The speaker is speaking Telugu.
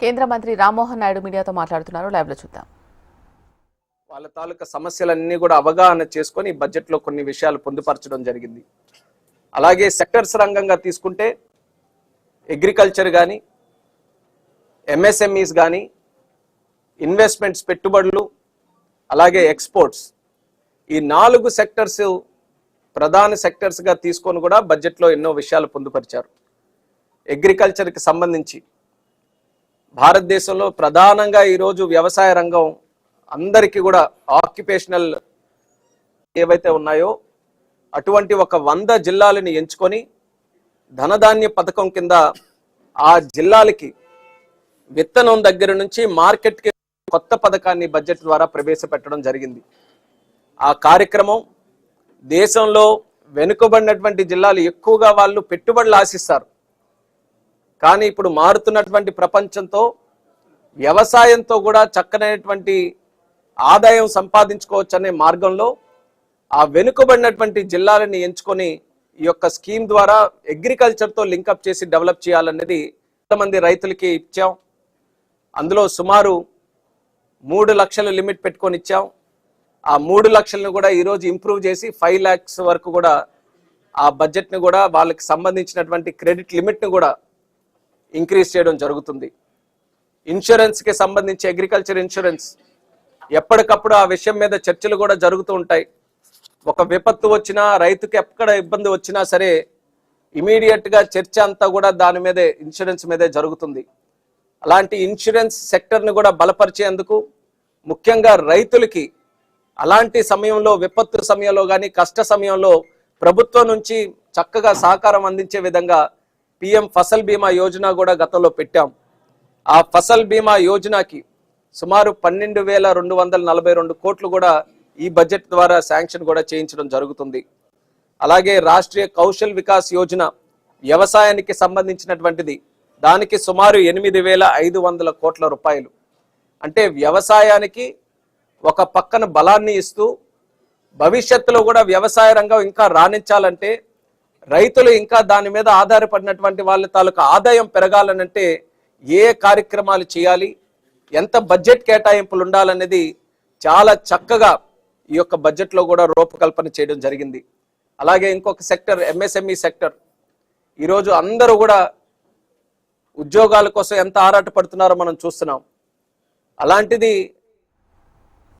కేంద్ర మంత్రి రామ్మోహన్ నాయుడు మీడియాతో మాట్లాడుతున్నారు. లైవ్ లో చూద్దాం. వాళ్ళ తాలూకా సమస్యలన్నీ కూడా అవగాహన చేసుకొని బడ్జెట్ లో కొన్ని విషయాలు పొందుపరచడం జరిగింది. అలాగే సెక్టర్స్ రంగంగా తీసుకుంటే అగ్రికల్చర్ కానీ, ఎంఎస్ఎంఈస్ కానీ, ఇన్వెస్ట్మెంట్స్ పెట్టుబడులు, అలాగే ఎక్స్పోర్ట్స్, ఈ 4 సెక్టర్స్ ప్రధాన సెక్టర్స్ గా తీసుకొని కూడా బడ్జెట్ లో ఎన్నో విషయాలు పొందుపరిచారు. అగ్రికల్చర్ కి సంబంధించి భారతదేశంలో ప్రధానంగా ఈరోజు వ్యవసాయ రంగం అందరికీ కూడా ఆక్యుపేషనల్ ఏవైతే ఉన్నాయో అటువంటి ఒక 100 జిల్లాలని ఎంచుకొని ధనధాన్య పథకం కింద ఆ జిల్లాలకి విత్తనం దగ్గర నుంచి మార్కెట్కి కొత్త పథకాన్ని బడ్జెట్ ద్వారా ప్రవేశపెట్టడం జరిగింది. ఆ కార్యక్రమం దేశంలో వెనుకబడినటువంటి జిల్లాలు ఎక్కువగా వాళ్ళు పెట్టుబడులు ఆశిస్తారు. కానీ ఇప్పుడు మారుతున్నటువంటి ప్రపంచంతో వ్యవసాయంతో కూడా చక్కనైనటువంటి ఆదాయం సంపాదించుకోవచ్చు అనే మార్గంలో ఆ వెనుకబడినటువంటి జిల్లాలని ఎంచుకొని ఈ యొక్క స్కీమ్ ద్వారా అగ్రికల్చర్తో లింకప్ చేసి డెవలప్ చేయాలనేది కొంతమంది రైతులకి ఇచ్చాం. అందులో సుమారు 3 లక్షల లిమిట్ పెట్టుకొని ఇచ్చాం. ఆ 3 లక్షలను కూడా ఈరోజు ఇంప్రూవ్ చేసి 5 lakhs వరకు కూడా ఆ బడ్జెట్ని కూడా వాళ్ళకి సంబంధించినటువంటి క్రెడిట్ లిమిట్ని కూడా ఇంక్రీజ్ చేయడం జరుగుతుంది. ఇన్సూరెన్స్కి సంబంధించి అగ్రికల్చర్ ఇన్సూరెన్స్ ఎప్పటికప్పుడు ఆ విషయం మీద చర్చలు కూడా జరుగుతూ ఉంటాయి. ఒక విపత్తు వచ్చినా, రైతుకి ఎక్కడ ఇబ్బంది వచ్చినా సరే ఇమీడియట్గా చర్చ అంతా కూడా దాని మీదే, ఇన్సూరెన్స్ మీదే జరుగుతుంది. అలాంటి ఇన్సూరెన్స్ సెక్టర్ని కూడా బలపరిచేందుకు ముఖ్యంగా రైతులకి అలాంటి సమయంలో, విపత్తు సమయంలో కానీ కష్ట సమయంలో ప్రభుత్వం నుంచి చక్కగా సహకారం అందించే విధంగా పిఎం ఫసల్ బీమా యోజన కూడా గతంలో పెట్టాం. ఆ ఫసల్ బీమా యోజనకి సుమారు 12,242 కోట్లు కూడా ఈ బడ్జెట్ ద్వారా శాంక్షన్ కూడా చేయించడం జరుగుతుంది. అలాగే రాష్ట్రీయ కౌశల్ వికాస్ యోజన వ్యవసాయానికి సంబంధించినటువంటిది, దానికి సుమారు 8,500 కోట్ల రూపాయలు. అంటే వ్యవసాయానికి ఒక పక్కన బలాన్ని ఇస్తూ భవిష్యత్తులో కూడా వ్యవసాయ రంగం ఇంకా రాణించాలంటే, రైతులు ఇంకా దాని మీద ఆధారపడినటువంటి వాళ్ళ తాలూకా ఆదాయం పెరగాలనంటే ఏ కార్యక్రమాలు చేయాలి, ఎంత బడ్జెట్ కేటాయింపులు ఉండాలనేది చాలా చక్కగా ఈ యొక్క బడ్జెట్లో కూడా రూపకల్పన చేయడం జరిగింది. అలాగే ఇంకొక సెక్టర్ ఎంఎస్ఎంఈ సెక్టర్, ఈరోజు అందరూ కూడా ఉద్యోగాల కోసం ఎంత ఆరాటపడుతున్నారో మనం చూస్తున్నాం. అలాంటిది